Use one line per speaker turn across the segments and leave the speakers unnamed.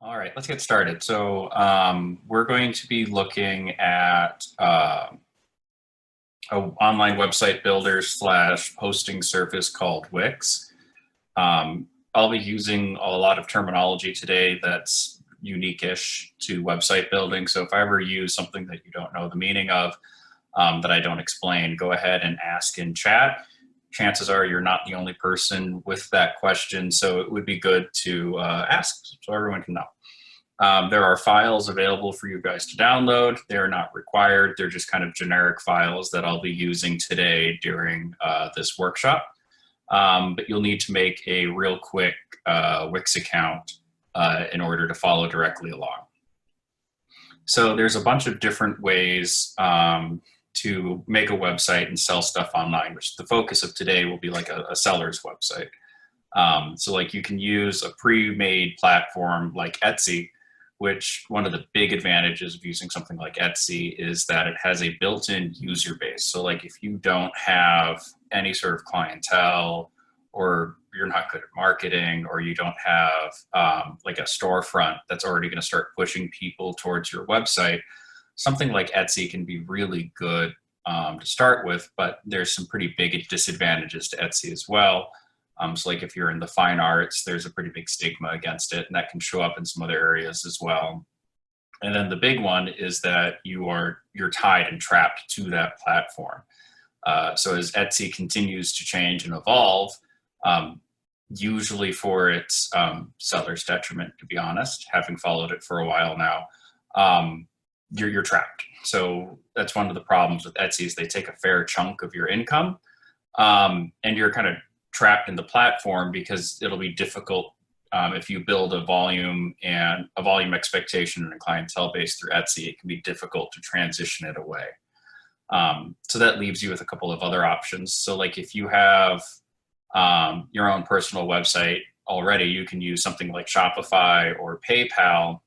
All right, let's get started. So we're going to be looking at an online website builder slash hosting service called Wix. I'll be using a lot of terminology today that's unique-ish to website building. So if I ever use something that you don't know the meaning of, that I don't explain, go ahead and ask in chat. Chances are you're not the only person with that question, so it would be good to ask so everyone can know. There are files available for you guys to download. They're not required. They're just kind of generic files that I'll be using today during this workshop. But you'll need to make a real quick Wix account in order to follow directly along. So there's a bunch of different ways to make a website and sell stuff online, which the focus of today will be like a seller's website. So like you can use a pre-made platform like Etsy, which one of the big advantages of using something like Etsy is that it has a built-in user base. So like if you don't have any sort of clientele, or you're not good at marketing, or you don't have like a storefront that's already going to start pushing people towards your website, something like Etsy can be really good to start with, but there's some pretty big disadvantages to Etsy as well. So like if you're in the fine arts, there's a pretty big stigma against it, and that can show up in some other areas as well. And then the big one is that you're tied and trapped to that platform. So as Etsy continues to change and evolve, usually for its seller's detriment, to be honest, having followed it for a while now, you're trapped. So that's one of the problems with Etsy is they take a fair chunk of your income, and you're kind of trapped in the platform because it'll be difficult if you build a volume expectation and a clientele base through Etsy. It can be difficult to transition it away. So that leaves you with a couple of other options. So like if you have your own personal website already, you can use something like Shopify or PayPal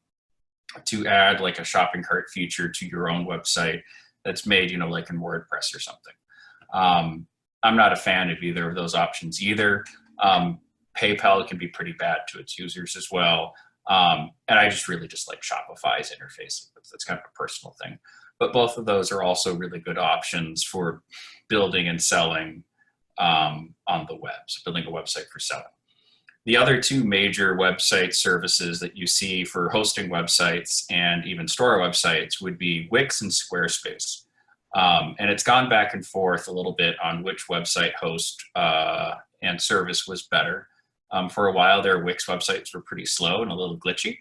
to add like a shopping cart feature to your own website that's made, like in WordPress or something. I'm not a fan of either of those options either. PayPal can be pretty bad to its users as well. And I just really just like Shopify's interface. That's kind of a personal thing. But both of those are also really good options for building and selling on the web, so building a website for selling. The other two major website services that you see for hosting websites and even store websites would be Wix and Squarespace. And it's gone back and forth a little bit on which website host and service was better. For a while their Wix websites were pretty slow and a little glitchy,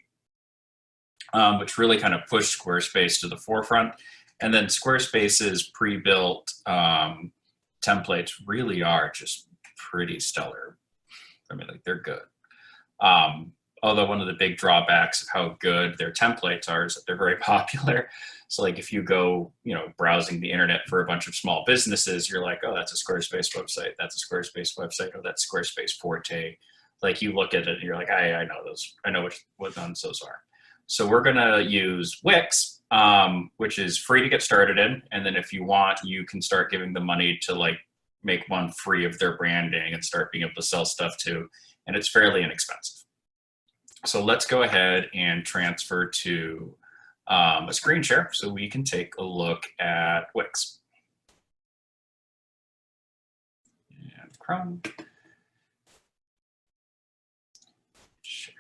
which really kind of pushed Squarespace to the forefront. And then Squarespace's pre-built templates really are just pretty stellar. I mean, like they're good. Although one of the big drawbacks of how good their templates are is that they're very popular. So like if you go, browsing the internet for a bunch of small businesses, you're like, oh, that's a Squarespace website. That's a Squarespace website. Oh, that's Squarespace Forte. Like you look at it and you're like, I know those. I know what ones those are. So we're going to use Wix, which is free to get started in. And then if you want, you can start giving them money to like make one free of their branding and start being able to sell stuff too. And it's fairly inexpensive. So let's go ahead and transfer to a screen share so we can take a look at Wix. And Chrome. Share.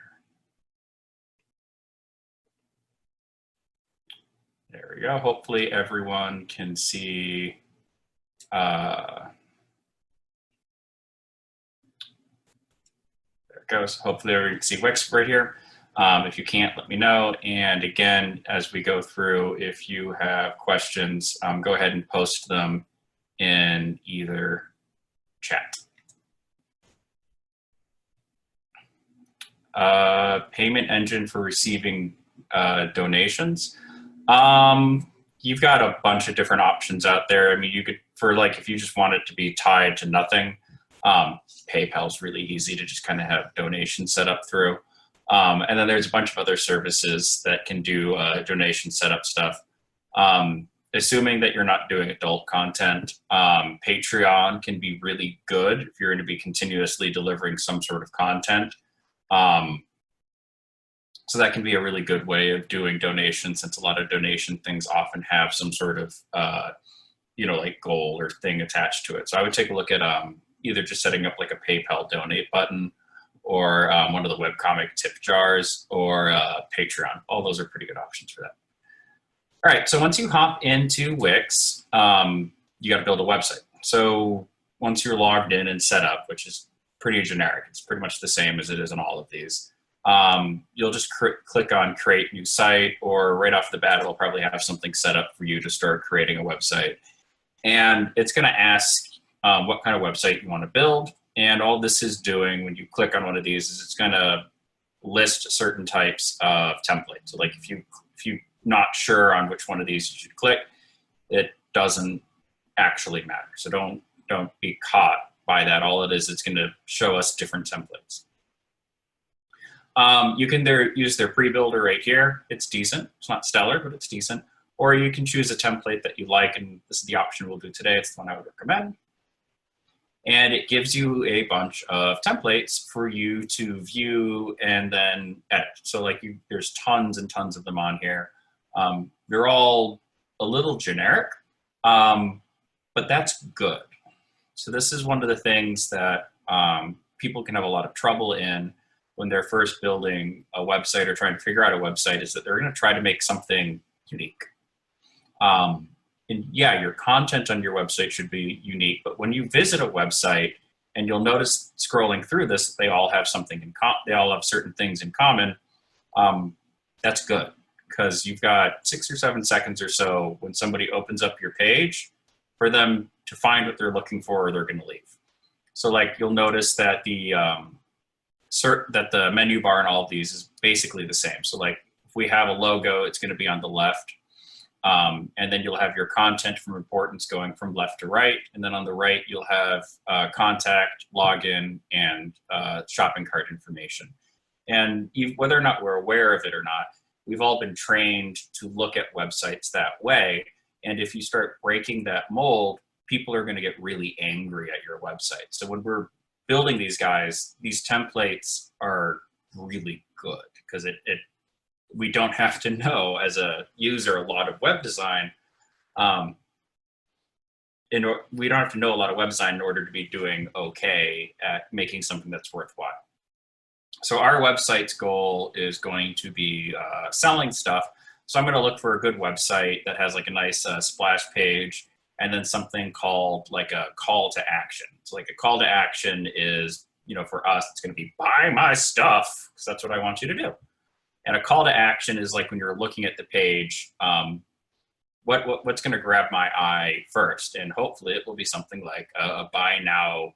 There we go. Hopefully everyone can see goes. Hopefully everyone can see Wix right here. If you can't, let me know. And again, as we go through, if you have questions, go ahead and post them in either chat. Payment engine for receiving donations. You've got a bunch of different options out there. I mean, you could, if you just want it to be tied to nothing, PayPal's really easy to just kind of have donations set up through. And then there's a bunch of other services that can do donation setup stuff. Assuming that you're not doing adult content, Patreon can be really good if you're going to be continuously delivering some sort of content. So that can be a really good way of doing donations, since a lot of donation things often have some sort of, like goal or thing attached to it. So I would take a look at either just setting up like a PayPal donate button, or one of the webcomic tip jars, or Patreon. All those are pretty good options for that. All right, so once you hop into Wix, you got to build a website. So once you're logged in and set up, which is pretty generic, it's pretty much the same as it is in all of these. You'll just click on create new site, or right off the bat, it'll probably have something set up for you to start creating a website. And it's going to ask what kind of website you want to build. And all this is doing when you click on one of these is it's going to list certain types of templates. So like if you're not sure on which one of these you should click, it doesn't actually matter. So don't be caught by that. All it is, it's going to show us different templates. You can use their pre-builder right here. It's decent. It's not stellar, but it's decent. Or you can choose a template that you like, and this is the option we'll do today. It's the one I would recommend. And it gives you a bunch of templates for you to view and then edit. So like there's tons and tons of them on here. They're all a little generic, but that's good. So this is one of the things that people can have a lot of trouble in when they're first building a website or trying to figure out a website, is that they're going to try to make something unique. And yeah, your content on your website should be unique, but when you visit a website, and you'll notice scrolling through this, they all have something in common. They all have certain things in common. That's good, because you've got 6 or 7 seconds or so when somebody opens up your page for them to find what they're looking for, or they're going to leave. So like you'll notice that the menu bar in all of these is basically the same. So like if we have a logo, it's going to be on the left. And then you'll have your content from importance going from left to right. And then on the right, you'll have contact, login, and shopping cart information. And whether or not we're aware of it or not, we've all been trained to look at websites that way. And if you start breaking that mold, people are going to get really angry at your website. So when we're building these guys, these templates are really good, because we don't have to know as a user a lot of web design. We don't have to know a lot of web design in order to be doing okay at making something that's worthwhile. So our website's goal is going to be selling stuff. So I'm going to look for a good website that has like a nice splash page, and then something called like a call to action. So like a call to action is, for us, it's going to be buy my stuff, because that's what I want you to do. And a call to action is like when you're looking at the page, what's going to grab my eye first? And hopefully it will be something like a buy now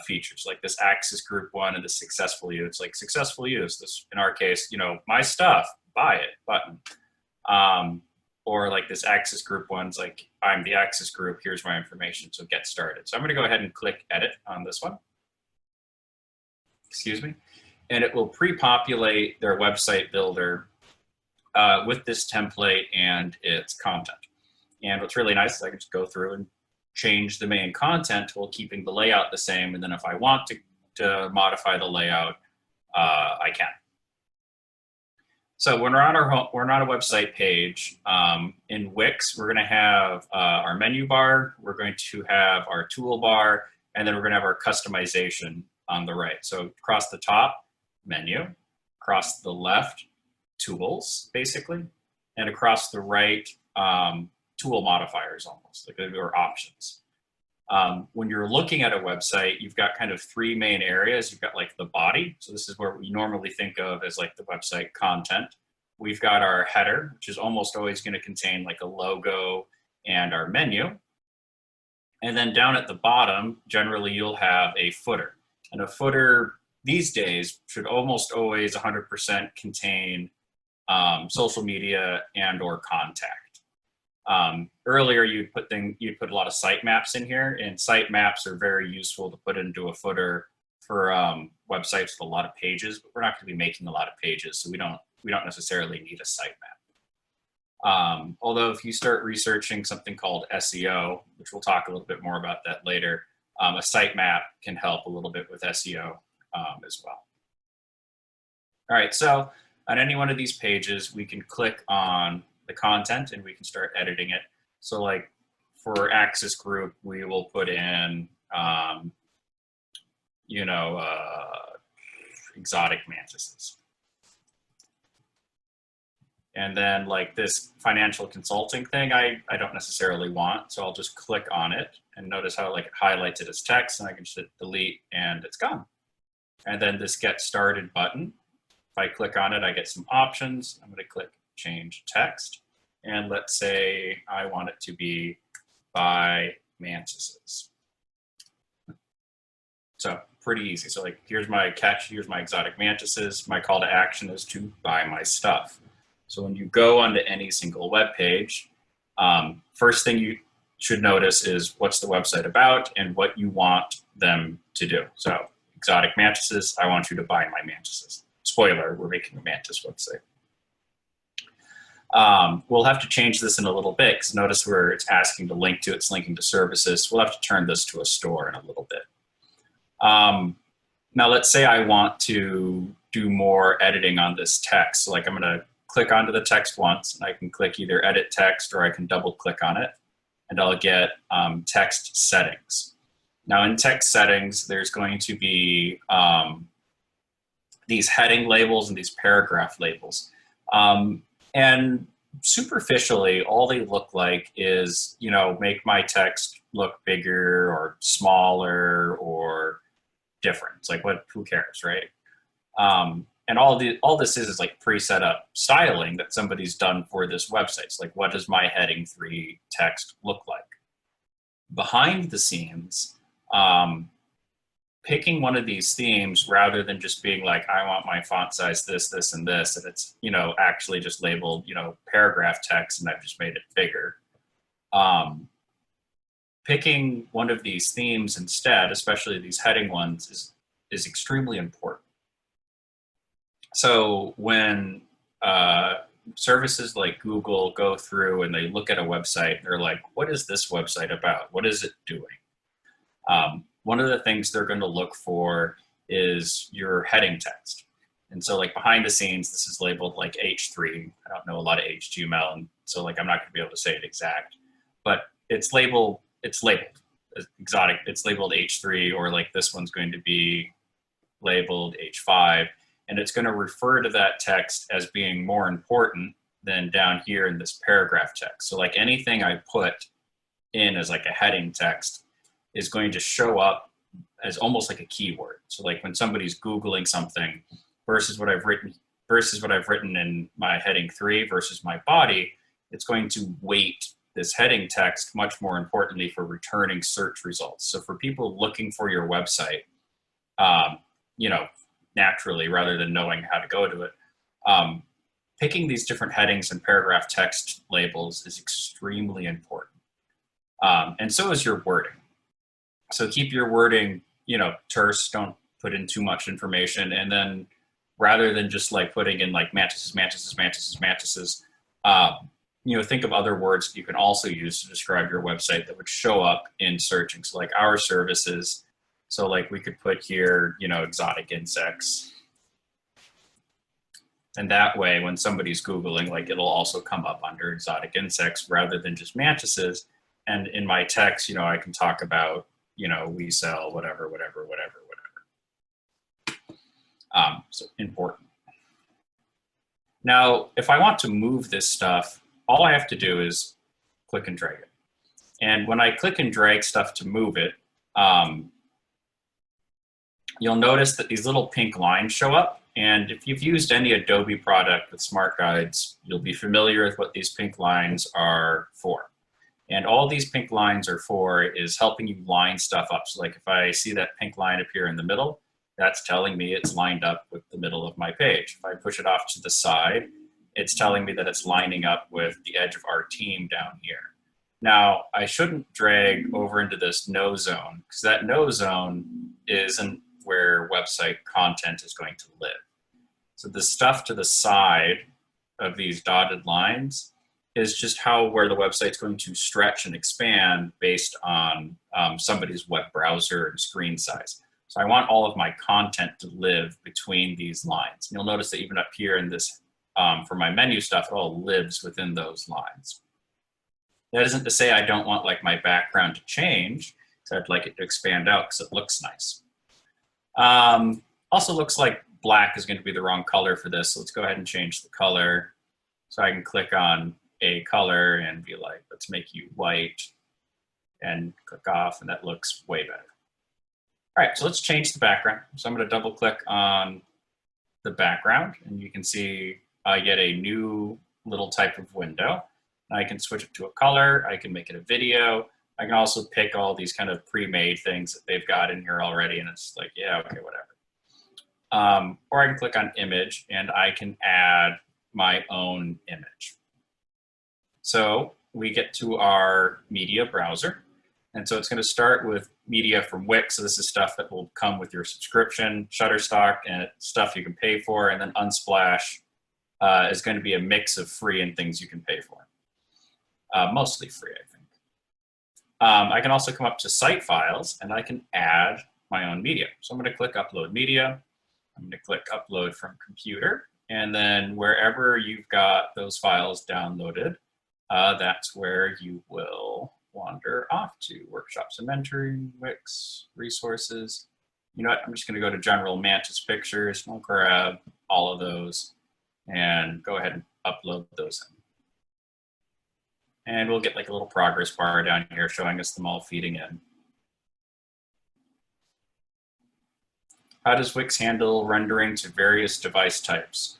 features, like this Access Group one and the successful use. It's like successful use. This, in our case, my stuff, buy it button. Or like this Access Group one's like, I'm the Access Group, here's my information, so get started. So I'm going to go ahead and click edit on this one. Excuse me. And it will pre-populate their website builder with this template and its content. And what's really nice is I can just go through and change the main content while keeping the layout the same. And then if I want to modify the layout, I can. So when we're on a website page, in Wix, we're going to have our menu bar, we're going to have our toolbar, and then we're going to have our customization on the right. So across the top, menu, across the left, tools, basically, and across the right, tool modifiers almost, like or options. When you're looking at a website, you've got kind of 3 main areas. You've got like the body. So this is where we normally think of as like the website content. We've got our header, which is almost always going to contain like a logo and our menu. And then down at the bottom, generally you'll have a footer. And a footer these days should almost always 100% contain social media and or contact. Earlier, you'd put a lot of sitemaps in here, and sitemaps are very useful to put into a footer for websites with a lot of pages. But we're not going to be making a lot of pages, so we don't necessarily need a sitemap. Although if you start researching something called SEO, which we'll talk a little bit more about that later, a sitemap can help a little bit with SEO as well. All right, so On any one of these pages, we can click on the content and we can start editing it. So like for Axis Group, we will put in, you know, exotic mantises. And then like this financial consulting thing, I don't necessarily want, so I'll just click on it and notice how like it highlights it as text, and I can just hit delete and it's gone. And then this get started button, if I click on it, I get some options. I'm gonna click change text. And let's say I want it to be by mantises. So pretty easy. So like, here's my catch, here's my exotic mantises. My call to action is to buy my stuff. So when you go onto any single web page, first thing you should notice is what's the website about and what you want them to do. So exotic mantises, I want you to buy my mantises. Spoiler, we're making a mantis website. We'll have to change this in a little bit because notice where it's asking to link to, it's linking to services. We'll have to turn this to a store in a little bit. Now let's say I want to do more editing on this text. So like I'm gonna click onto the text once, and I can click either edit text or I can double click on it, and I'll get text settings. Now in text settings, there's going to be these heading labels and these paragraph labels. And superficially, all they look like is, you know, make my text look bigger or smaller or different. It's like, what? Who cares, right? And all this is like pre-set up styling that somebody's done for this website. It's like, what does my heading 3 text look like? Behind the scenes, picking one of these themes rather than just being like, I want my font size this, this, and this, and it's, you know, actually just labeled, you know, paragraph text, and I've just made it bigger. Picking one of these themes instead, especially these heading ones, is extremely important. So when services like Google go through and they look at a website, they're like, what is this website about? What is it doing? One of the things they're going to look for is your heading text. And so like behind the scenes, this is labeled like H3. I don't know a lot of HTML, and so like I'm not going to be able to say it exact, but it's labeled exotic. It's labeled H3, or like this one's going to be labeled H5, and it's going to refer to that text as being more important than down here in this paragraph text. So like anything I put in as like a heading text is going to show up as almost like a keyword. So like when somebody's Googling something versus what I've written in my heading 3 versus my body, it's going to weight this heading text much more importantly for returning search results. So for people looking for your website, you know, naturally, rather than knowing how to go to it, picking these different headings and paragraph text labels is extremely important. And so is your wording. So keep your wording, you know, terse, don't put in too much information. And then rather than just like putting in like mantises, mantises, mantises, mantises, you know, think of other words that you can also use to describe your website that would show up in searching. So like our services, so like we could put here, you know, exotic insects. And that way, when somebody's Googling, like it'll also come up under exotic insects rather than just mantises. And in my text, you know, I can talk about, you know, we sell whatever, whatever, whatever, whatever. So important. Now, if I want to move this stuff, all I have to do is click and drag it. And when I click and drag stuff to move it, you'll notice that these little pink lines show up. And if you've used any Adobe product with smart guides, you'll be familiar with what these pink lines are for. And all these pink lines are for is helping you line stuff up. So like if I see that pink line appear in the middle, that's telling me it's lined up with the middle of my page. If I push it off to the side, it's telling me that it's lining up with the edge of our team down here. Now, I shouldn't drag over into this no zone because that no zone isn't where website content is going to live. So the stuff to the side of these dotted lines is just where the website's going to stretch and expand based on somebody's web browser and screen size. So I want all of my content to live between these lines. And you'll notice that even up here in this, for my menu stuff, it all lives within those lines. That isn't to say I don't want like my background to change, so I'd like it to expand out because it looks nice. Also looks like black is going to be the wrong color for this, so let's go ahead and change the color. So I can click on a color and be like, let's make you white, and click off, and that looks way better. All right, so let's change the background. So I'm going to double click on the background, and you can see I get a new little type of window. I can switch it to a color. I can make it a video. I can also pick all these kind of pre-made things that they've got in here already, and it's like, yeah, okay, whatever. Or I can click on image, and I can add my own image. So we get to our media browser. And so it's going to start with media from Wix. So this is stuff that will come with your subscription, Shutterstock, and stuff you can pay for. And then Unsplash is going to be a mix of free and things you can pay for. Mostly free, I think. I can also come up to site files, and I can add my own media. So I'm going to click Upload Media. I'm going to click Upload from Computer. And then wherever you've got those files downloaded, that's where you will wander off to. Workshops and mentoring, Wix, resources. You know what, I'm just going to go to General Mantis Pictures, and I'll grab all of those and go ahead and upload those in. And we'll get like a little progress bar down here showing us them all feeding in. How does Wix handle rendering to various device types?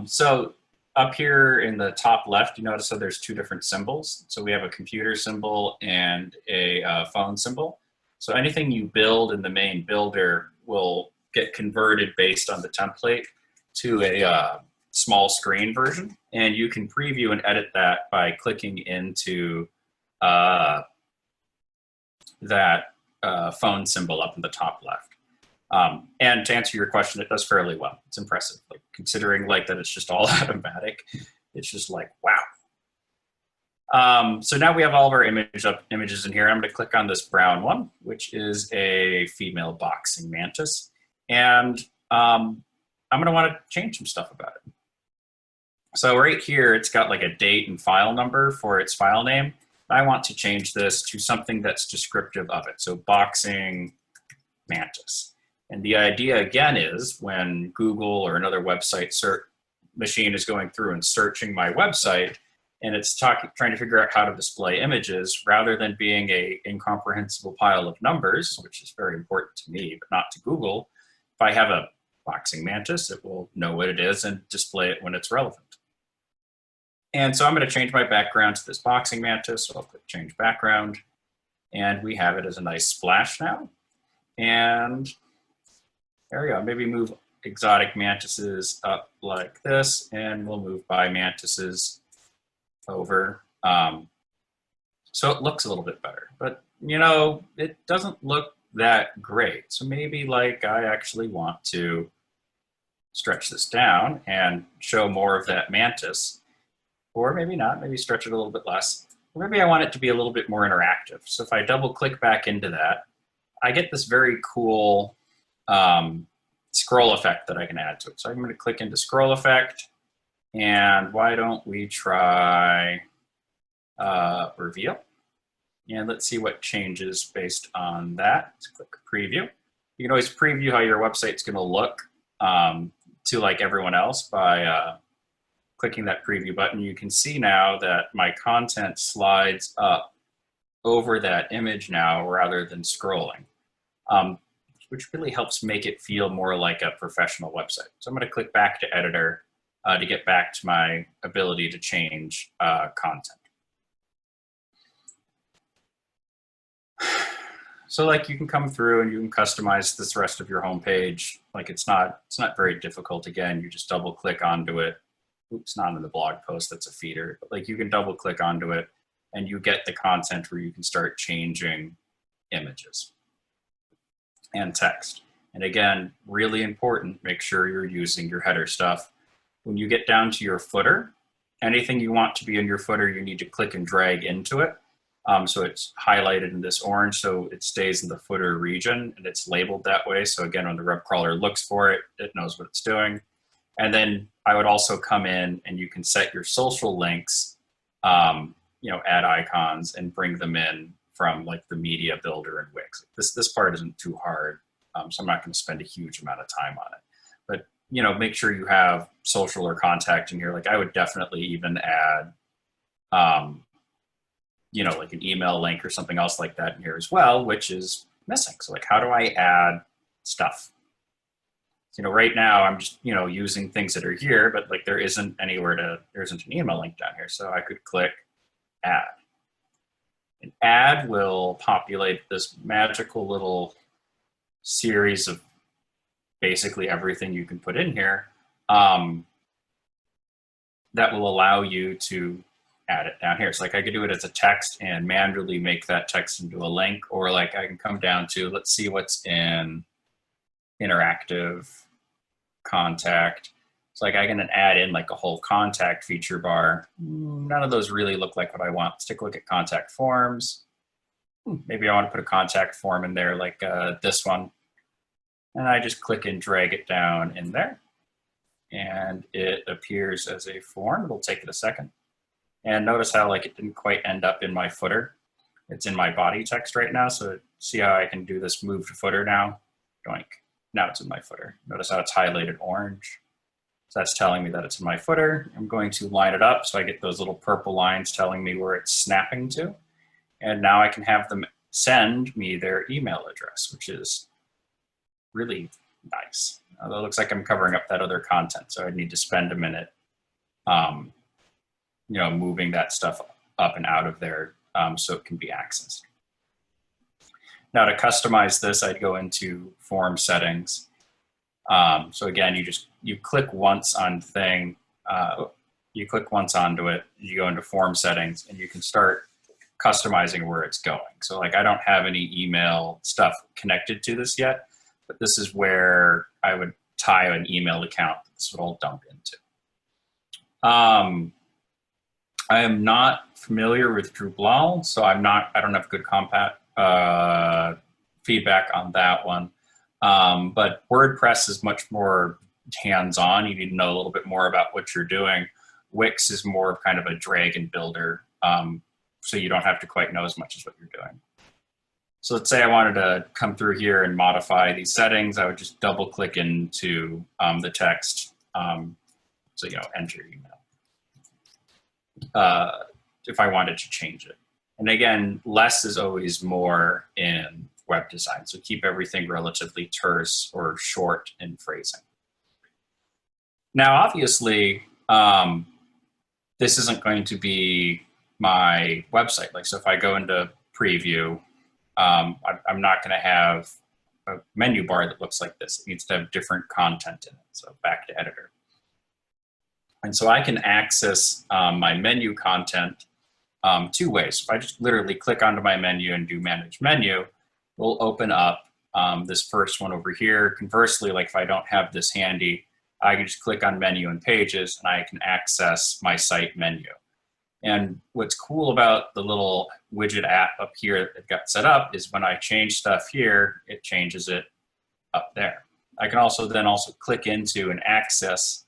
So up here in the top left, you notice that there's two different symbols. So we have a computer symbol and a phone symbol. So anything you build in the main builder will get converted based on the template to a small screen version. And you can preview and edit that by clicking into that phone symbol up in the top left. And to answer your question, it does fairly well. It's impressive, like considering like that it's just all automatic. It's just like, wow. So now we have all of our images in here. I'm going to click on this brown one, which is a female boxing mantis. And I'm going to want to change some stuff about it. So right here, it's got like a date and file number for its file name. I want to change this to something that's descriptive of it. So boxing mantis. And the idea, again, is when Google or another website machine is going through and searching my website, and it's trying to figure out how to display images, rather than being a incomprehensible pile of numbers, which is very important to me, but not to Google, if I have a boxing mantis, it will know what it is and display it when it's relevant. And so I'm going to change my background to this boxing mantis, so I'll click Change Background, and we have it as a nice splash now. And there we go. Maybe move exotic mantises up like this, and we'll move by mantises over. So it looks a little bit better, but you know, it doesn't look that great. So maybe like I actually want to stretch this down and show more of that mantis, or maybe not, maybe stretch it a little bit less. Or maybe I want it to be a little bit more interactive. So if I double click back into that, I get this very cool scroll effect that I can add to it. So I'm going to click into scroll effect, and why don't we try reveal? And let's see what changes based on that. Let's click preview. You can always preview how your website's going to look to like everyone else by clicking that preview button. You can see now that my content slides up over that image now rather than scrolling. Which really helps make it feel more like a professional website. So I'm going to click back to editor to get back to my ability to change content. So like you can come through and you can customize this rest of your homepage. Like it's not very difficult. Again, you just double click onto it. Oops, not in the blog post, that's a feeder. But like you can double click onto it and you get the content where you can start changing images and text. And again, really important, make sure you're using your header stuff. When you get down to your footer, anything you want to be in your footer, you need to click and drag into it. So it's highlighted in this orange, so it stays in the footer region and it's labeled that way. So again, when the web crawler looks for it, it knows what it's doing. And then I would also come in and you can set your social links, add icons and bring them in from like the media builder in Wix. This part isn't too hard, so I'm not going to spend a huge amount of time on it. But make sure you have social or contact in here. Like I would definitely even add, like an email link or something else like that in here as well, which is missing. So like, how do I add stuff? Right now I'm just, using things that are here, but like there isn't an email link down here. So I could click add. An add will populate this magical little series of basically everything you can put in here that will allow you to add it down here. So like I could do it as a text and manually make that text into a link, or like I can come down to, let's see what's in interactive contact. So like I can add in like a whole contact feature bar. None of those really look like what I want. Let's take a look at contact forms. Maybe I want to put a contact form in there like this one. And I just click and drag it down in there. And it appears as a form. It'll take it a second. And notice how like it didn't quite end up in my footer. It's in my body text right now. So see how I can do this move to footer now? Doink. Now it's in my footer. Notice how it's highlighted orange. So that's telling me that it's in my footer. I'm going to line it up so I get those little purple lines telling me where it's snapping to. And now I can have them send me their email address, which is really nice. It looks like I'm covering up that other content, so I'd need to spend a minute moving that stuff up and out of there so it can be accessed. Now to customize this, I'd go into form settings. So again, you click once on thing, you click once onto it, you go into form settings, and you can start customizing where it's going. So like I don't have any email stuff connected to this yet, but this is where I would tie an email account that this would all dump into. I am not familiar with Drupal, so I don't have good feedback on that one. But WordPress is much more hands-on. You need to know a little bit more about what you're doing. Wix is more of kind of a drag and builder, so you don't have to quite know as much as what you're doing. So let's say I wanted to come through here and modify these settings. I would just double click into the text. So, enter email. If I wanted to change it. And again, less is always more in web design. So keep everything relatively terse or short in phrasing. Now, obviously, this isn't going to be my website. Like, so if I go into preview, I'm not going to have a menu bar that looks like this. It needs to have different content in it. So back to editor. And so I can access my menu content two ways. If I just literally click onto my menu and do manage menu, we'll open up this first one over here. Conversely, like if I don't have this handy, I can just click on menu and pages and I can access my site menu. And what's cool about the little widget app up here that got set up is when I change stuff here, it changes it up there. I can also click into and access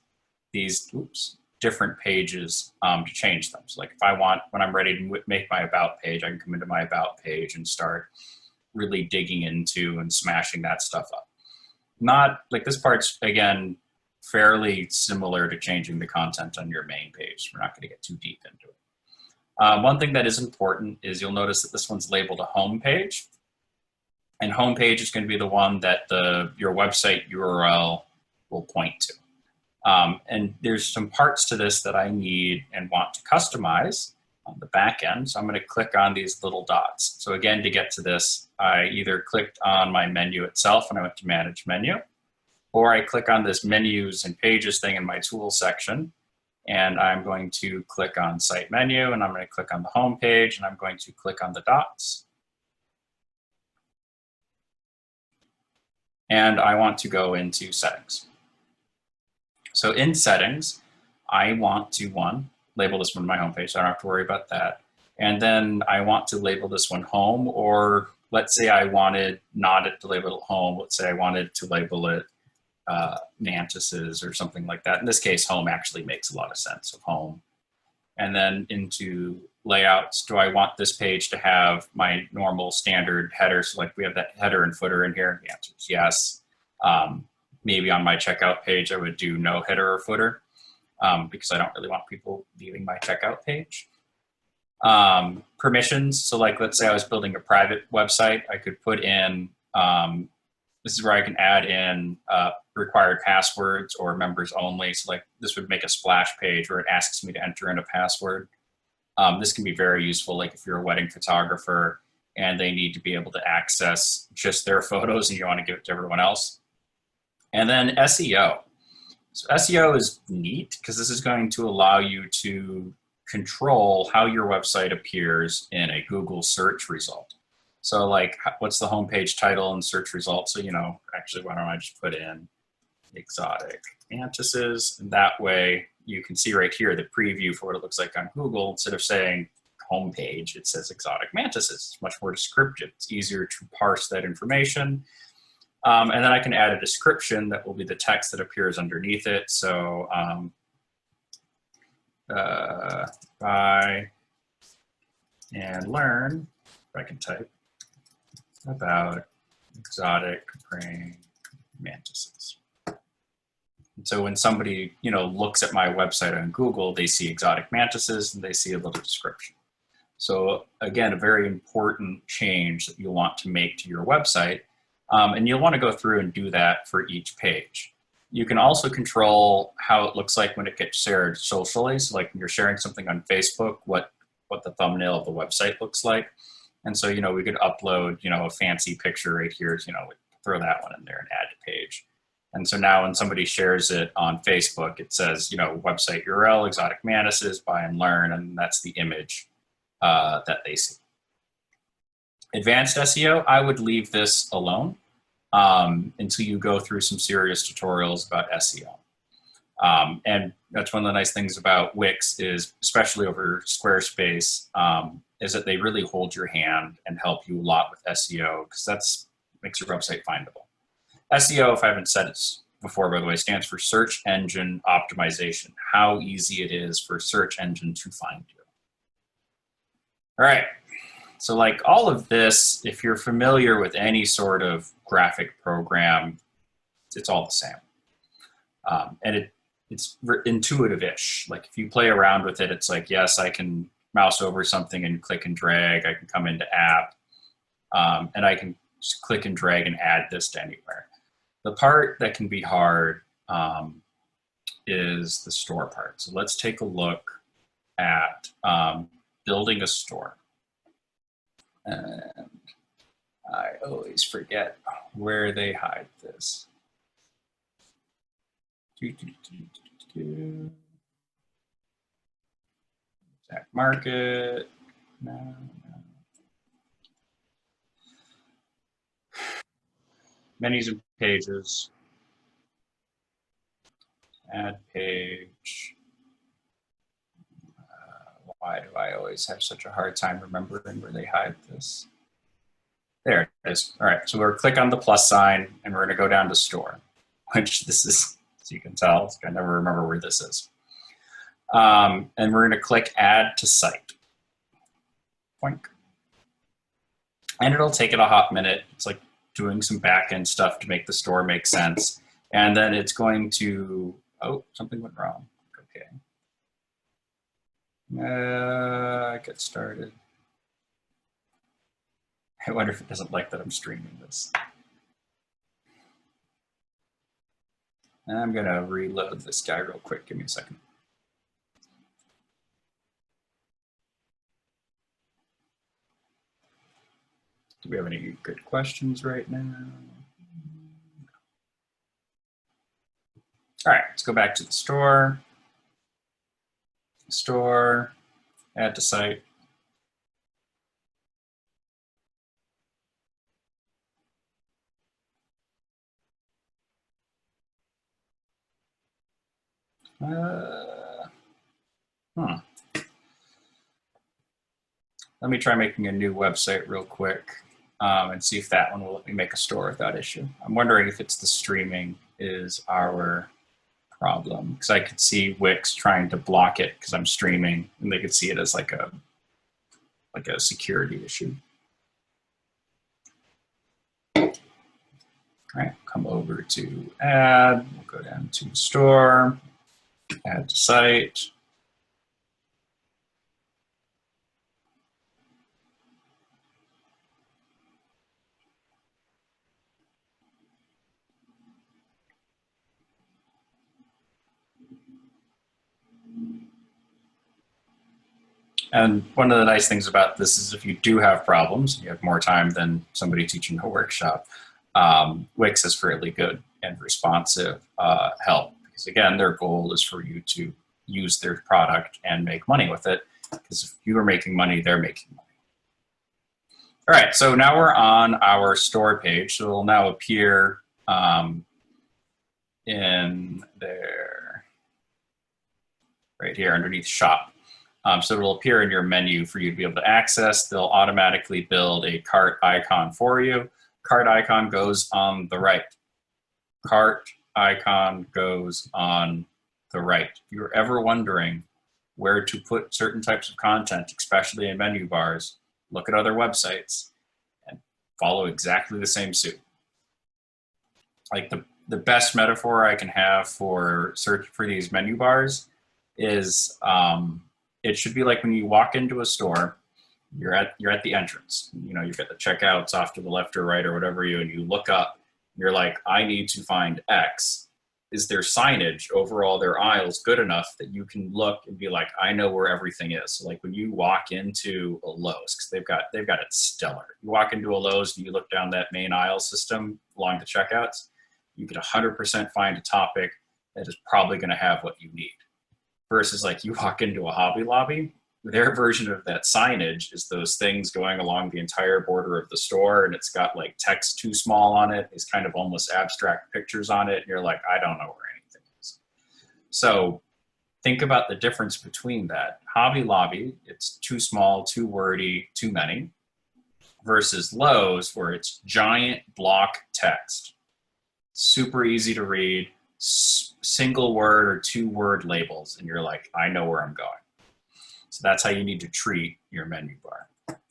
these different pages to change them. So like if I want, when I'm ready to make my about page, I can come into my about page and start really digging into and smashing that stuff up. Not like this part's, again, fairly similar to changing the content on your main page. We're not going to get too deep into it. One thing that is important is you'll notice that this one's labeled a home page. And home page is going to be the one that your website URL will point to. And there's some parts to this that I need and want to customize on the back end. So I'm going to click on these little dots. So again, to get to this, I either clicked on my menu itself and I went to manage menu, or I click on this menus and pages thing in my tools section. And I'm going to click on site menu and I'm going to click on the home page and I'm going to click on the dots. And I want to go into settings. So in settings, I want to, label this one my home page, so I don't have to worry about that. And then I want to label this one home, or let's say I wanted not it to label it home. Let's say I wanted to label it mantises or something like that. In this case, home actually makes a lot of sense of home. And then into layouts, do I want this page to have my normal standard header? So like we have that header and footer in here. The answer is yes. Maybe on my checkout page, I would do no header or footer because I don't really want people leaving my checkout page. Permissions, so like let's say I was building a private website, I could put in, this is where I can add in required passwords or members only. So like this would make a splash page where it asks me to enter in a password. This can be very useful, like if you're a wedding photographer and they need to be able to access just their photos and you want to give it to everyone else. And then SEO. So SEO is neat because this is going to allow you to control how your website appears in a Google search result. So like, what's the homepage title and search result? So, you know, actually, why don't I just put in exotic mantises, and that way you can see right here the preview for what it looks like on Google. Instead of saying homepage, it says exotic mantises. It's much more descriptive. It's easier to parse that information. And then I can add a description that will be the text that appears underneath it. So buy and learn, if I can type, about exotic praying mantises. And so when somebody, you know, looks at my website on Google, they see exotic mantises and they see a little description. So again, a very important change that you'll want to make to your website. And you'll want to go through and do that for each page. You can also control how it looks like when it gets shared socially. So like when you're sharing something on Facebook, what the thumbnail of the website looks like. And so, you know, we could upload, you know, a fancy picture right here, you know, throw that one in there and add to page. And so now when somebody shares it on Facebook, it says, you know, website URL, exotic mantises, buy and learn, and that's the image that they see. Advanced SEO, I would leave this alone until you go through some serious tutorials about SEO. And that's one of the nice things about Wix is, especially over Squarespace, is that they really hold your hand and help you a lot with SEO because that's makes your website findable. SEO, if I haven't said it before, by the way, stands for search engine optimization, how easy it is for a search engine to find you. All right. So like all of this, if you're familiar with any sort of graphic program, it's all the same. And it's intuitive-ish. Like if you play around with it, it's like, yes, I can mouse over something and click and drag. I can come into app and I can just click and drag and add this to anywhere. The part that can be hard is the store part. So let's take a look at building a store. And I always forget where they hide this. Exact market. No. Menus and pages. Add page. Why do I always have such a hard time remembering where they hide this? There it is. All right, so we're click on the plus sign and we're gonna go down to store, which this is, as you can tell, I never remember where this is. And we're gonna click add to site. Boink. And it'll take it a hot minute. It's like doing some back-end stuff to make the store make sense. And then it's going to, oh, something went wrong. Okay. Get started. I wonder if it doesn't like that I'm streaming this. I'm gonna reload this guy real quick. Give me a second. Do we have any good questions right now? All right, let's go back to the store. Store, add to site. Let me try making a new website real quick and see if that one will let me make a store without issue. I'm wondering if it's the streaming is our problem, because I could see Wix trying to block it because I'm streaming, and they could see it as like a security issue. All right, come over to add, we'll go down to store, add to site. And one of the nice things about this is if you do have problems, you have more time than somebody teaching a workshop, Wix is fairly good and responsive help. Because again, their goal is for you to use their product and make money with it. Because if you are making money, they're making money. All right, so now we're on our store page. So it'll now appear in there, right here underneath shop. So it'll appear in your menu for you to be able to access. They'll automatically build a cart icon for you. Cart icon goes on the right. Cart icon goes on the right. If you're ever wondering where to put certain types of content, especially in menu bars, look at other websites and follow exactly the same suit. Like the best metaphor I can have for search for these menu bars is it should be like when you walk into a store, you're at the entrance. You know, you've got the checkouts off to the left or right or whatever and you look up, you're like, I need to find X. Is their signage over all their aisles good enough that you can look and be like, I know where everything is? So like when you walk into a Lowe's, because they've got it stellar. You walk into a Lowe's and you look down that main aisle system along the checkouts, you can 100% find a topic that is probably going to have what you need. Versus like you walk into a Hobby Lobby, their version of that signage is those things going along the entire border of the store, and it's got like text too small on it. It's kind of almost abstract pictures on it. And you're like, I don't know where anything is. So think about the difference between that. Hobby Lobby, it's too small, too wordy, too many, versus Lowe's, where it's giant block text, super easy to read, single word or 2-word labels, and you're like, I know where I'm going. So that's how you need to treat your menu bar.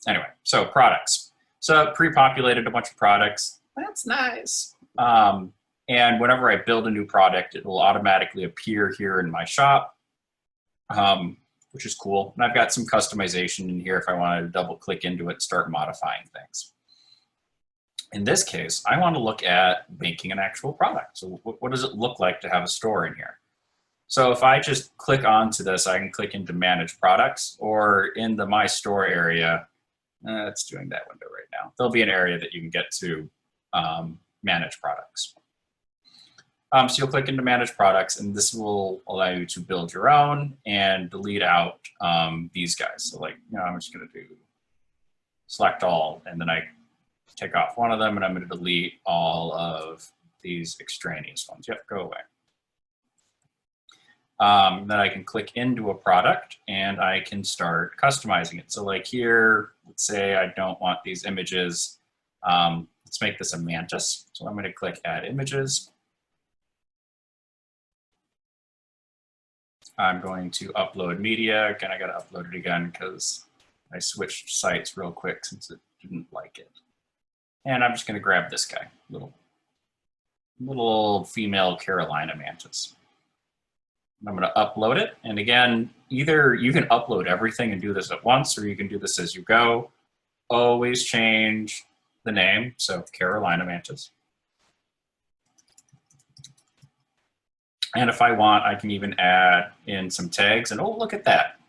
Anyway, so products. So pre-populated a bunch of products. That's nice. And whenever I build a new product, it will automatically appear here in my shop, which is cool. And I've got some customization in here if I wanted to double click into it and start modifying things. In this case, I want to look at making an actual product. So what does it look like to have a store in here? So if I just click onto this, I can click into Manage Products, or in the My Store area, it's doing that window right now. There'll be an area that you can get to Manage Products. So you'll click into Manage Products, and this will allow you to build your own and delete out these guys. So like, you know, I'm just going to do select all, and then I take off one of them, and I'm going to delete all of these extraneous ones. Yep, go away. Then I can click into a product, and I can start customizing it. So like here, let's say I don't want these images. Let's make this a mantis. So I'm going to click Add Images. I'm going to upload media. Again, I got to upload it again because I switched sites real quick since it didn't like it. And I'm just going to grab this guy, little female Carolina mantis. I'm going to upload it. And again, either you can upload everything and do this at once, or you can do this as you go. Always change the name. So Carolina mantis. And if I want, I can even add in some tags. And oh, look at that.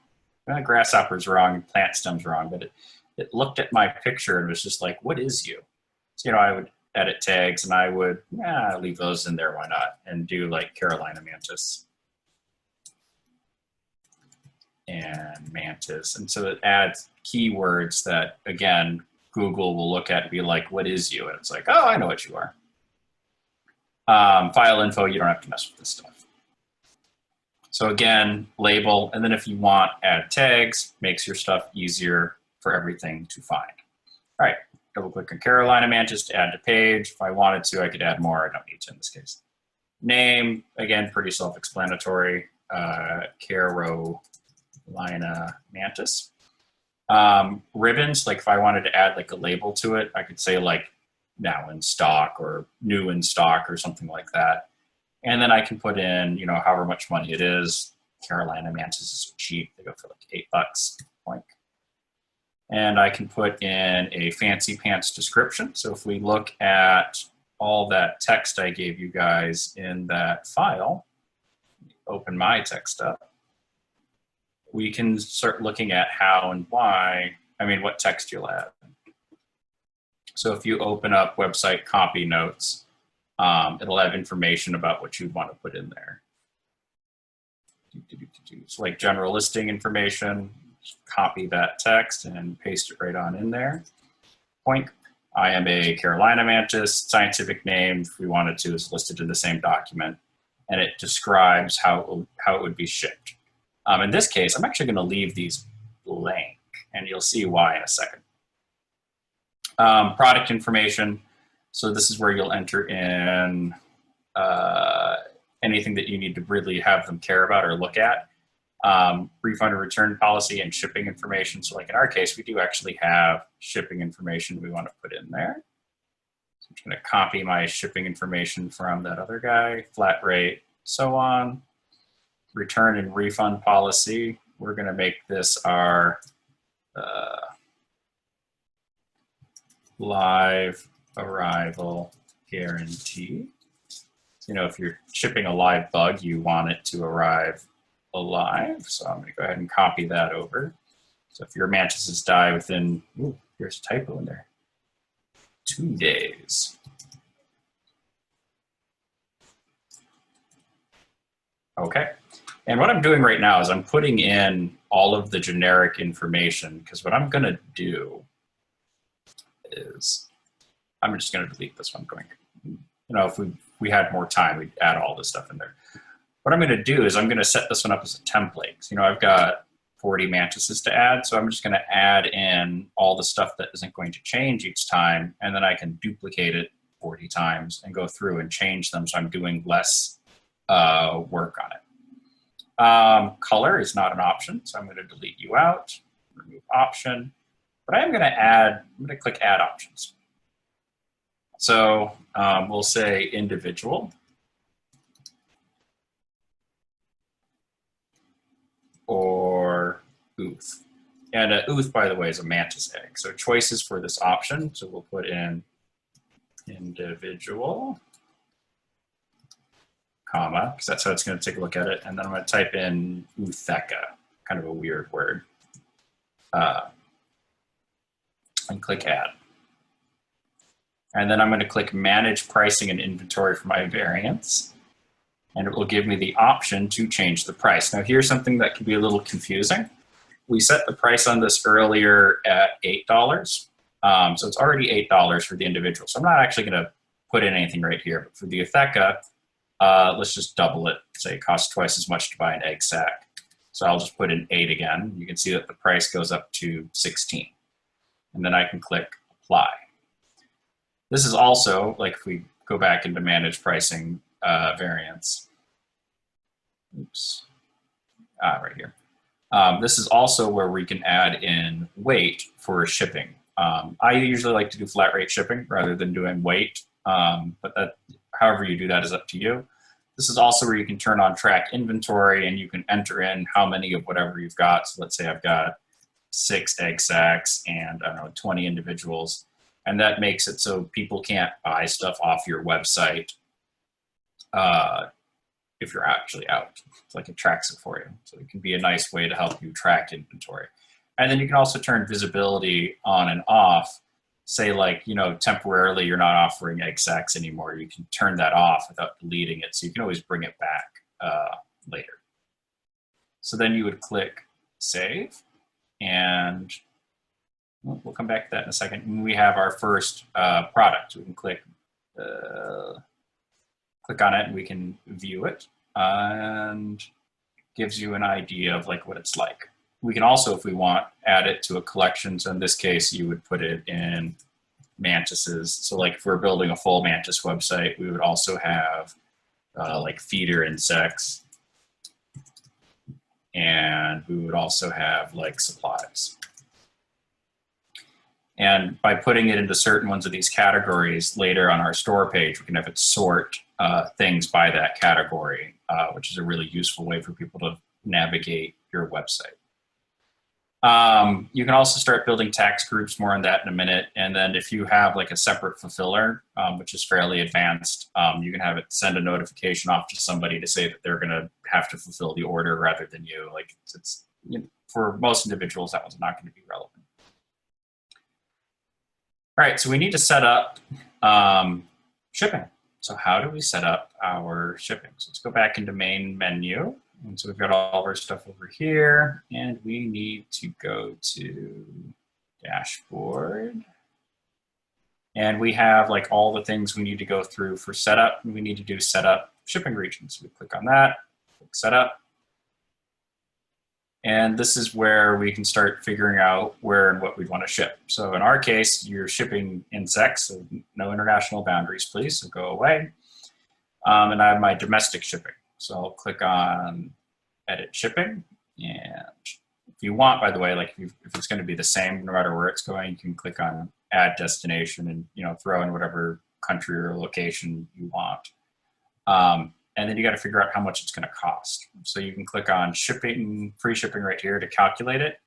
Grasshopper's wrong and plant stem's wrong, but it looked at my picture and was just like, what is you? So, you know, I would edit tags and I would leave those in there, why not? And do like Carolina mantis and mantis. And so it adds keywords that, again, Google will look at and be like, what is you? And it's like, oh, I know what you are. File info, you don't have to mess with this stuff. So again, label, and then if you want, add tags, makes your stuff easier for everything to find. All right, double click on Carolina Mantis to add to page. If I wanted to, I could add more. I don't need to in this case. Name, again, pretty self-explanatory, Carolina Mantis. Ribbons, like if I wanted to add like a label to it, I could say like now in stock or new in stock or something like that. And then I can put in, you know, however much money it is. Carolina Mantis is cheap. They go for like $8. Point. And I can put in a fancy pants description. So if we look at all that text I gave you guys in that file, open my text up, we can start looking at how and why, I mean, what text you'll add. So if you open up website copy notes, it'll have information about what you'd want to put in there. So like general listing information, copy that text and paste it right on in there. Point. I am a Carolina Mantis. Scientific name, if we wanted to, is listed in the same document, and it describes how it would be shipped. In this case, I'm actually going to leave these blank, and you'll see why in a second. Product information. So this is where you'll enter in anything that you need to really have them care about or look at. Refund and return policy and shipping information. So like in our case, we do actually have shipping information we want to put in there. So I'm just going to copy my shipping information from that other guy, flat rate, so on. Return and refund policy. We're going to make this our live arrival guarantee. So, you know, if you're shipping a live bug, you want it to arrive alive. So I'm going to go ahead and copy that over. So if your mantises die within, ooh, here's a typo in there, 2 days. Okay. And what I'm doing right now is I'm putting in all of the generic information, because what I'm going to do is I'm just going to delete this one going, you know, if we had more time, we'd add all this stuff in there. What I'm going to do is I'm going to set this one up as a template. So, you know, I've got 40 mantises to add, so I'm just going to add in all the stuff that isn't going to change each time, and then I can duplicate it 40 times and go through and change them so I'm doing less work on it. Color is not an option, so I'm going to delete you out, remove option. But I am going to add, I'm going to click Add Options. So we'll say individual or ooth. And ooth, by the way, is a mantis egg. So choices for this option. So we'll put in individual, comma, because that's how it's going to take a look at it. And then I'm going to type in ootheca, kind of a weird word, and click Add. And then I'm going to click Manage Pricing and Inventory for my variants. And it will give me the option to change the price. Now here's something that can be a little confusing. We set the price on this earlier at $8. So it's already $8 for the individual. So I'm not actually going to put in anything right here. But for the ootheca, let's just double it. Say it costs twice as much to buy an egg sack. So I'll just put in 8 again. You can see that the price goes up to 16. And then I can click Apply. This is also, like if we go back into Manage Pricing variants. Oops. Right here. This is also where we can add in weight for shipping. I usually like to do flat rate shipping rather than doing weight, but that, however you do that is up to you. This is also where you can turn on track inventory and you can enter in how many of whatever you've got. So let's say I've got 6 egg sacks and I don't know, 20 individuals. And that makes it so people can't buy stuff off your website if you're actually out. It's like it tracks it for you. So it can be a nice way to help you track inventory. And then you can also turn visibility on and off. Say like, you know, temporarily you're not offering egg sacks anymore. You can turn that off without deleting it. So you can always bring it back later. So then you would click Save, and we'll come back to that in a second. When we have our first product, we can click on it and we can view it, and gives you an idea of like what it's like. We can also, if we want, add it to a collection. So in this case, you would put it in mantises. So like if we're building a full mantis website, we would also have like feeder insects, and we would also have like supplies. And by putting it into certain ones of these categories later on our store page, we can have it sort things by that category, which is a really useful way for people to navigate your website. You can also start building tax groups, more on that in a minute. And then if you have like a separate fulfiller, which is fairly advanced, you can have it send a notification off to somebody to say that they're going to have to fulfill the order rather than you. Like it's you know, for most individuals, that one's not going to be relevant. All right, so we need to set up shipping. So how do we set up our shipping? So let's go back into main menu. And so we've got all of our stuff over here, and we need to go to dashboard. And we have like all the things we need to go through for setup. And we need to do setup shipping regions. So we click on that, click setup. And this is where we can start figuring out where and what we want to ship. So in our case, you're shipping insects, so no international boundaries, please, so go away. And I have my domestic shipping. So I'll click on edit shipping. And if you want, by the way, like if it's going to be the same no matter where it's going, you can click on add destination and throw in whatever country or location you want. And then you got to figure out how much it's going to cost. So you can click on shipping, free shipping right here to calculate it.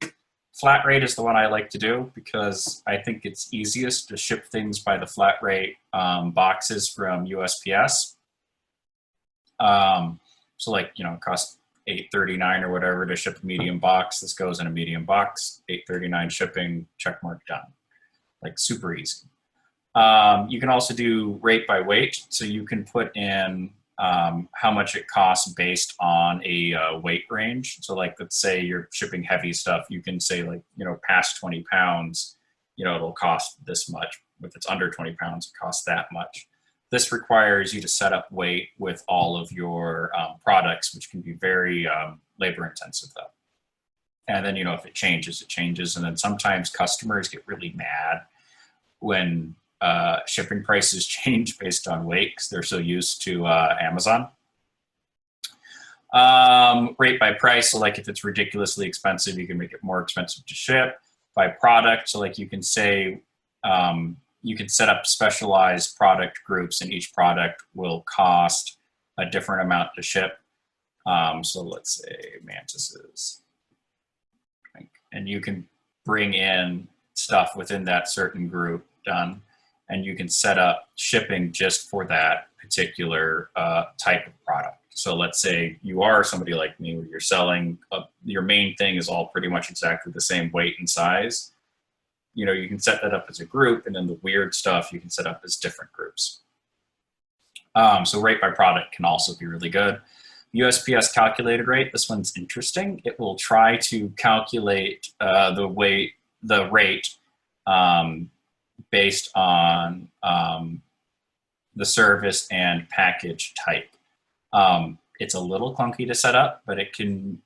Flat rate is the one I like to do because I think it's easiest to ship things by the flat rate boxes from USPS. So like, it costs $8.39 or whatever to ship a medium box. This goes in a medium box, $8.39 shipping, check mark done. Like super easy. You can also do rate by weight. So you can put in how much it costs based on a weight range. So like, let's say you're shipping heavy stuff, you can say like, past 20 pounds, it'll cost this much. If it's under 20 pounds, it costs that much. This requires you to set up weight with all of your products, which can be very labor intensive though. And then, if it changes, it changes. And then sometimes customers get really mad when shipping prices change based on weight because they're so used to Amazon. Rate by price, so like if it's ridiculously expensive, you can make it more expensive to ship. By product, so like you can say, you can set up specialized product groups and each product will cost a different amount to ship. So let's say mantises. And you can bring in stuff within that certain group, done. And you can set up shipping just for that particular type of product. So let's say you are somebody like me where you're selling, your main thing is all pretty much exactly the same weight and size. You can set that up as a group, and then the weird stuff you can set up as different groups. So rate by product can also be really good. USPS calculated rate, this one's interesting. It will try to calculate the rate based on the service and package type. It's a little clunky to set up, but it can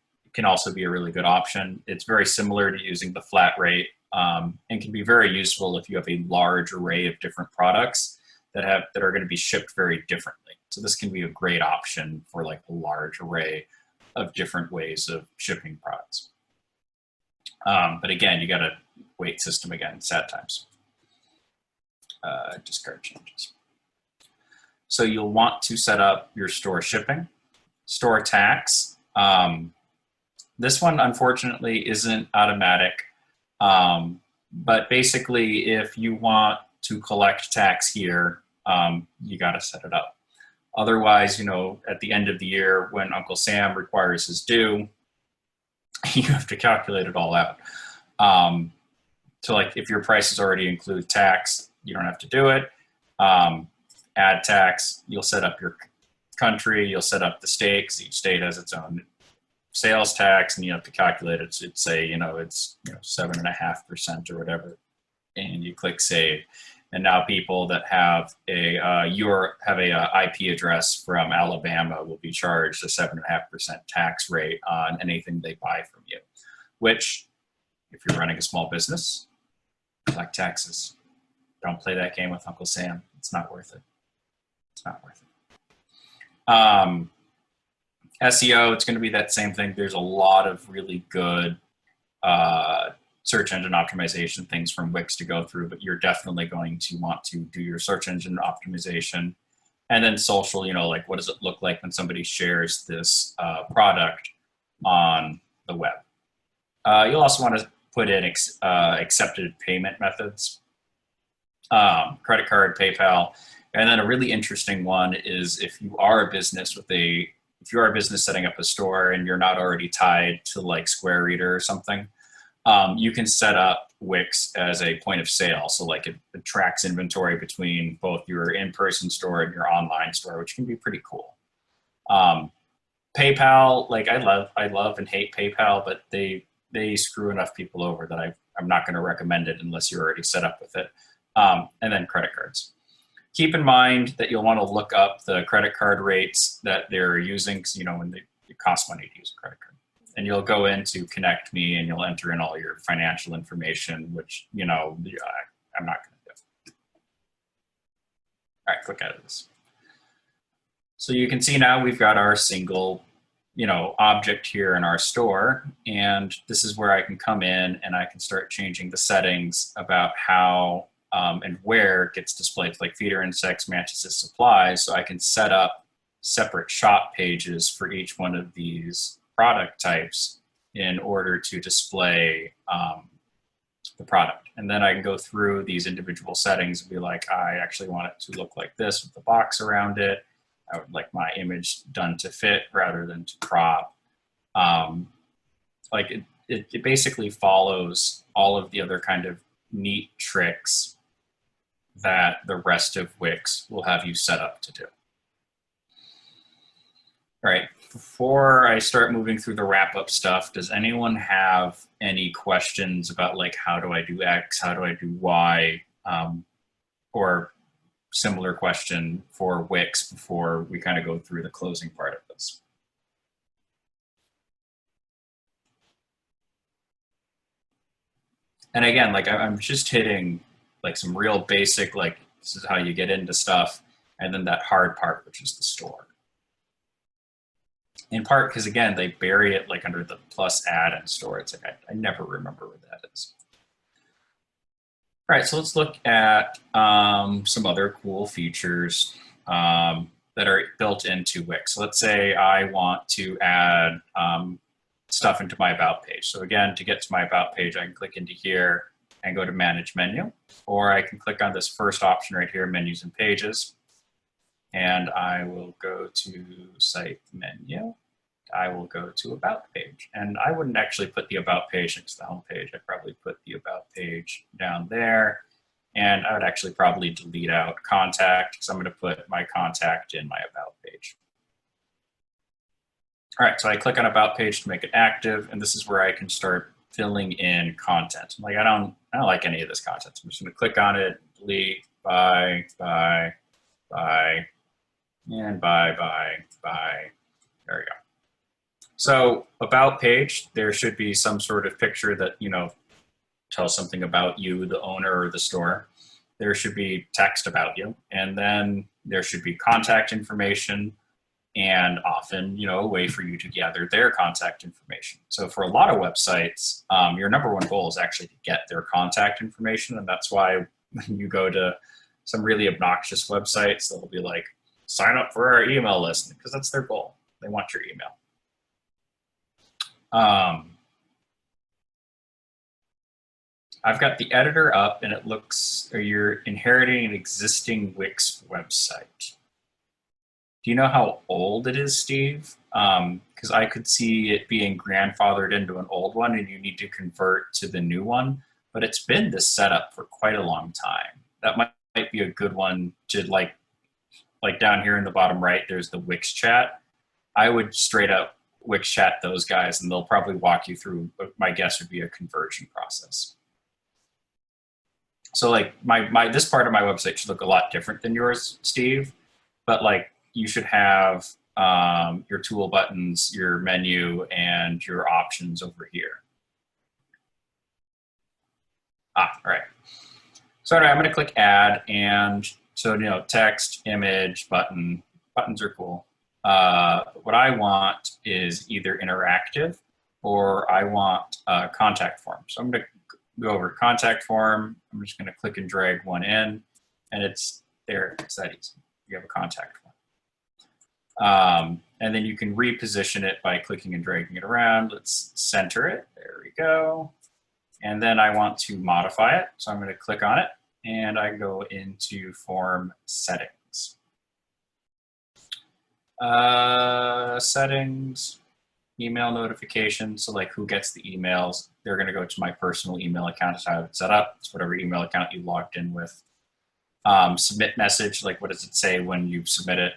also be a really good option. It's very similar to using the flat rate and can be very useful if you have a large array of different products that are going to be shipped very differently. So this can be a great option for like a large array of different ways of shipping products. But again, you got to weight system again, sad times. Discard changes. So you'll want to set up your store shipping, store tax. This one, unfortunately, isn't automatic. But basically, if you want to collect tax here, you got to set it up. Otherwise, at the end of the year, when Uncle Sam requires his due, you have to calculate it all out. So like if your prices already include tax, you don't have to do it. Add tax, you'll set up your country, you'll set up the state, because each state has its own sales tax, and you have to calculate it. So it'd say, it's 7.5% or whatever, and you click save. And now people that have a IP address from Alabama will be charged a 7.5% tax rate on anything they buy from you. which if you're running a small business, collect taxes. Don't play that game with Uncle Sam. It's not worth it. It's not worth it. SEO, it's going to be that same thing. There's a lot of really good search engine optimization things from Wix to go through, but you're definitely going to want to do your search engine optimization. And then social, you know, like what does it look like when somebody shares this product on the web? You'll also want to put in accepted payment methods, credit card, PayPal. And then a really interesting one is if you are a business setting up a store and you're not already tied to like Square Reader or something, you can set up Wix as a point of sale. So like it tracks inventory between both your in-person store and your online store, which can be pretty cool. PayPal, like I love and hate PayPal, but they screw enough people over that I'm not going to recommend it unless you're already set up with it. And then credit cards. Keep in mind that you'll want to look up the credit card rates that they're using, because you know when it costs money to use a credit card. And you'll go into Connect Me and you'll enter in all your financial information, which, you know, I'm not going to do. All right, click out of this. So you can see now we've got our single, you know, object here in our store. And this is where I can come in and I can start changing the settings about how and where it gets displayed, like feeder insects, mattresses, supplies. So I can set up separate shop pages for each one of these product types in order to display the product. And then I can go through these individual settings and be like, I actually want it to look like this with the box around it. I would like my image done to fit rather than to crop. Like it basically follows all of the other kind of neat tricks that the rest of Wix will have you set up to do. All right, before I start moving through the wrap-up stuff, does anyone have any questions about like how do I do X, how do I do Y, or similar question for Wix before we kind of go through the closing part of this? And again, like I'm just hitting like some real basic, like this is how you get into stuff, and then that hard part, which is the store. In part because, again, they bury it like under the plus add and store. It's like I never remember what that is. All right, so let's look at some other cool features that are built into Wix. So let's say I want to add stuff into my About page. So again, to get to my About page, I can click into here and go to Manage Menu, or I can click on this first option right here, Menus and Pages. And I will go to Site Menu. I will go to About Page. And I wouldn't actually put the About page next to the home page. I'd probably put the About page down there. And I would actually probably delete out Contact, because I'm going to put my contact in my About page. All right, so I click on About page to make it active, and this is where I can start filling in content. Like I don't like any of this content. So I'm just going to click on it, delete, buy, and buy. There we go. So About page, there should be some sort of picture that, you know, tells something about you, the owner or the store. There should be text about you, and then there should be contact information, and often, you know, a way for you to gather their contact information. So for a lot of websites, your number one goal is actually to get their contact information, and that's why when you go to some really obnoxious websites, they'll be like, sign up for our email list, because that's their goal. They want your email. I've got the editor up, and it looks, or you're inheriting an existing Wix website. Do you know how old it is, Steve? Because I could see it being grandfathered into an old one, and you need to convert to the new one. But it's been this setup for quite a long time. That might be a good one to like down here in the bottom right, there's the Wix chat. I would straight up Wix chat those guys, and they'll probably walk you through, my guess would be a conversion process. So like this part of my website should look a lot different than yours, Steve, but like you should have your tool buttons, your menu, and your options over here. All right. So anyway, I'm going to click add, and so, text, image, button. Buttons are cool. But what I want is either interactive or I want a contact form. So I'm going to go over to contact form. I'm just going to click and drag one in, and it's there. It's that easy. You have a contact form. And then you can reposition it by clicking and dragging it around. Let's center it. There we go. And then I want to modify it. So I'm going to click on it, and I go into form settings. Settings, email notifications. So like who gets the emails, they're going to go to my personal email account. That's how I have it set up. It's whatever email account you logged in with. Submit message, like what does it say when you submit it?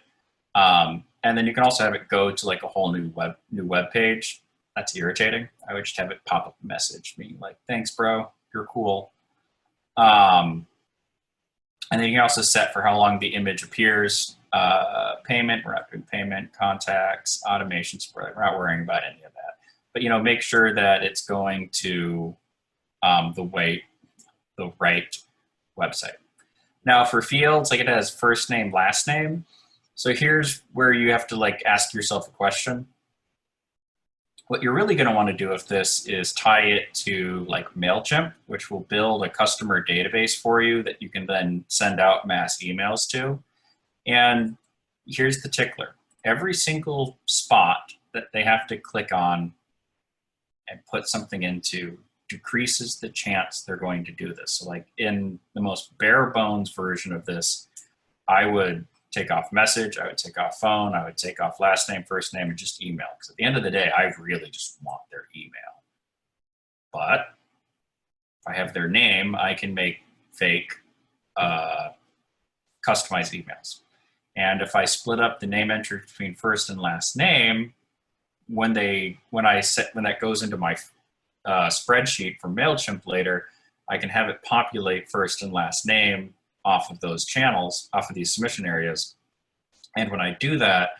And then you can also have it go to like a whole new web page. That's irritating. I would just have it pop up a message being like, thanks, bro, you're cool. And then you can also set for how long the image appears. Payment, we're not doing payment, contacts, automation spread. We're not worrying about any of that. But make sure that it's going to the right website. Now for fields, like it has first name, last name. So here's where you have to like ask yourself a question. What you're really going to want to do with this is tie it to like MailChimp, which will build a customer database for you that you can then send out mass emails to. And here's the tickler. Every single spot that they have to click on and put something into decreases the chance they're going to do this. So like in the most bare bones version of this, I would take off message, I would take off phone, I would take off last name, first name, and just email. Because at the end of the day, I really just want their email. But if I have their name, I can make fake customized emails. And if I split up the name entry between first and last name, when that goes into my spreadsheet for MailChimp later, I can have it populate first and last name off of those channels, off of these submission areas. And when I do that,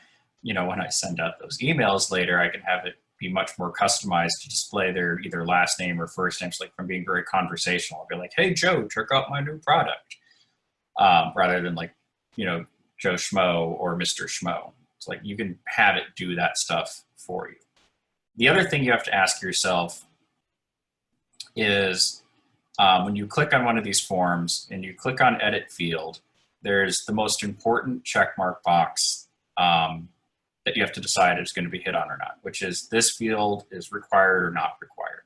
when I send out those emails later, I can have it be much more customized to display their either last name or first names, like from being very conversational. I'll be like, hey, Joe, check out my new product. Rather than like, Joe Schmo or Mr. Schmo. It's like you can have it do that stuff for you. The other thing you have to ask yourself is when you click on one of these forms and you click on edit field, there's the most important checkmark box that you have to decide if it's going to be hit on or not, which is this field is required or not required.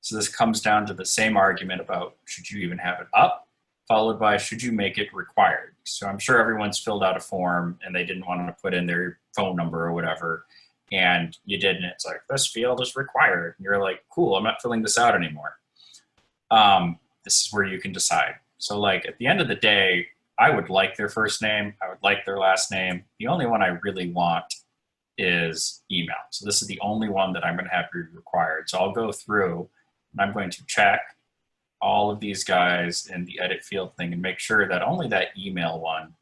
So this comes down to the same argument about should you even have it up, followed by should you make it required. So I'm sure everyone's filled out a form and they didn't want to put in their phone number or whatever, and you did, and it's like, this field is required. And you're like, cool, I'm not filling this out anymore. This is where you can decide. So like at the end of the day, I would like their first name, I would like their last name. The only one I really want is email. So this is the only one that I'm going to have be required. So I'll go through and I'm going to check all of these guys in the edit field thing and make sure that only that email one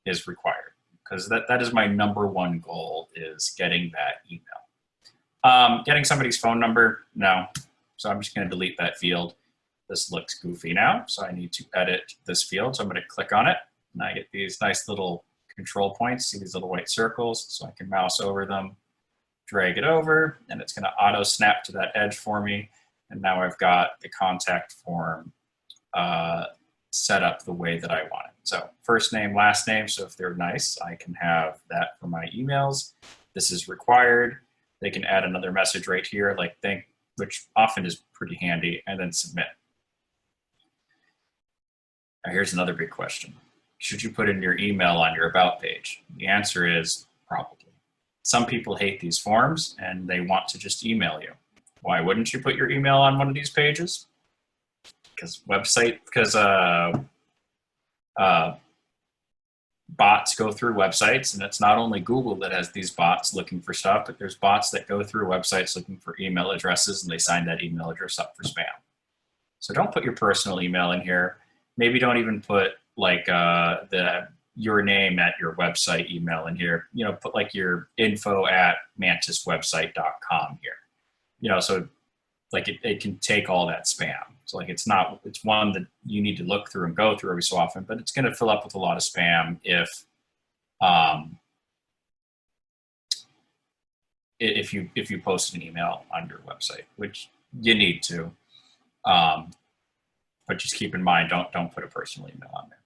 is required, because that is my number one goal, is getting that email. Getting somebody's phone number, no. So I'm just going to delete that field. This looks goofy now, so I need to edit this field. So I'm going to click on it, and I get these nice little control points. See these little white circles? So I can mouse over them, drag it over, and it's going to auto snap to that edge for me. And now I've got the contact form set up the way that I want it. So first name, last name. So if they're nice, I can have that for my emails. This is required. They can add another message right here, like thank, which often is pretty handy, and then submit. Now here's another big question. Should you put in your email on your about page? The answer is probably. Some people hate these forms and they want to just email you. Why wouldn't you put your email on one of these pages? Because bots go through websites, and it's not only Google that has these bots looking for stuff, but there's bots that go through websites looking for email addresses, and they sign that email address up for spam. So don't put your personal email in here. Maybe don't even put like your name at your website email in here. Put like your info@mantiswebsite.com here. So like it can take all that spam. So like it's one that you need to look through and go through every so often, but it's going to fill up with a lot of spam if you post an email on your website, which you need to. But just keep in mind, don't put a personal email on there.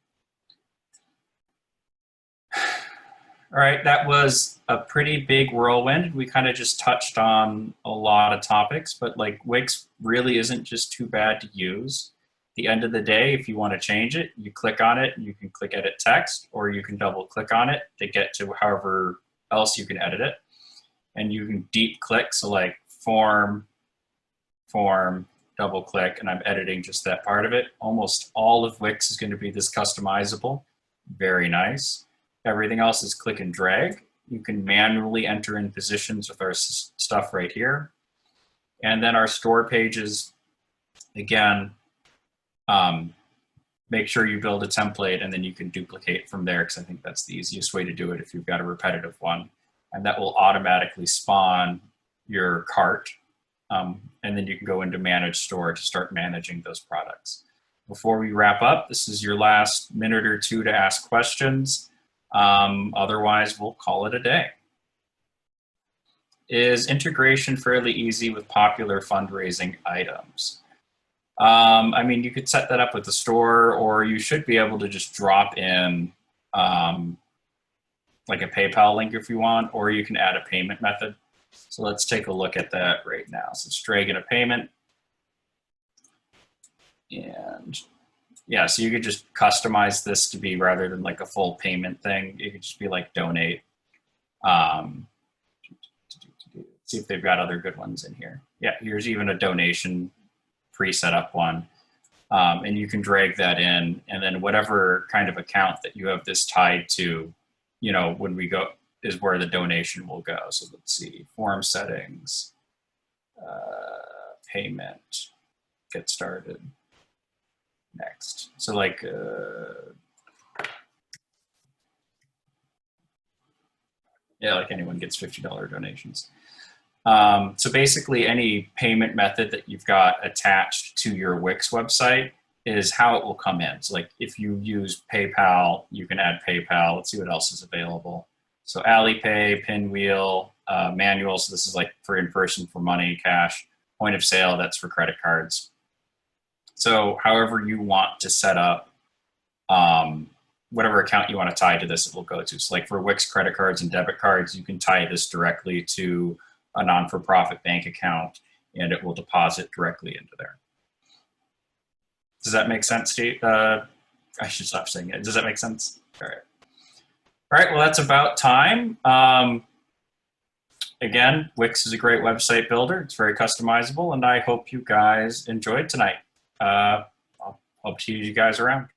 All right, that was a pretty big whirlwind. We kind of just touched on a lot of topics, but like Wix really isn't just too bad to use. At the end of the day, if you want to change it, you click on it, and you can click edit text, or you can double click on it to get to however else you can edit it. And you can deep click, so like form, double click, and I'm editing just that part of it. Almost all of Wix is going to be this customizable. Very nice. Everything else is click and drag. You can manually enter in positions with our stuff right here. And then our store pages, again, make sure you build a template and then you can duplicate from there, because I think that's the easiest way to do it if you've got a repetitive one. And that will automatically spawn your cart. And then you can go into manage store to start managing those products. Before we wrap up, this is your last minute or two to ask questions. Otherwise, we'll call it a day. Is integration fairly easy with popular fundraising items? I mean, you could set that up with the store, or you should be able to just drop in like a PayPal link if you want, or you can add a payment method. So let's take a look at that right now. So let's drag in a payment. And yeah, so you could just customize this to be, rather than like a full payment thing, it could just be like donate. See if they've got other good ones in here. Yeah, here's even a donation pre-set up one. And you can drag that in, and then whatever kind of account that you have this tied to, you know, when we go, is where the donation will go. So let's see, form settings, payment, get started. Next. So like, yeah, like anyone gets $50 donations. So basically any payment method that you've got attached to your Wix website is how it will come in. So like if you use PayPal, you can add PayPal. Let's see what else is available. So Alipay, Pinwheel, Manual. So this is like for in-person, for money, cash. Point of sale, that's for credit cards. So however you want to set up whatever account you want to tie to this, it will go to. So like for Wix credit cards and debit cards, you can tie this directly to a non-for-profit bank account, and it will deposit directly into there. Does that make sense, Steve? I should stop saying it. Does that make sense? All right. All right, well, that's about time. Again, Wix is a great website builder. It's very customizable, and I hope you guys enjoyed tonight. I'll hope to see you guys around.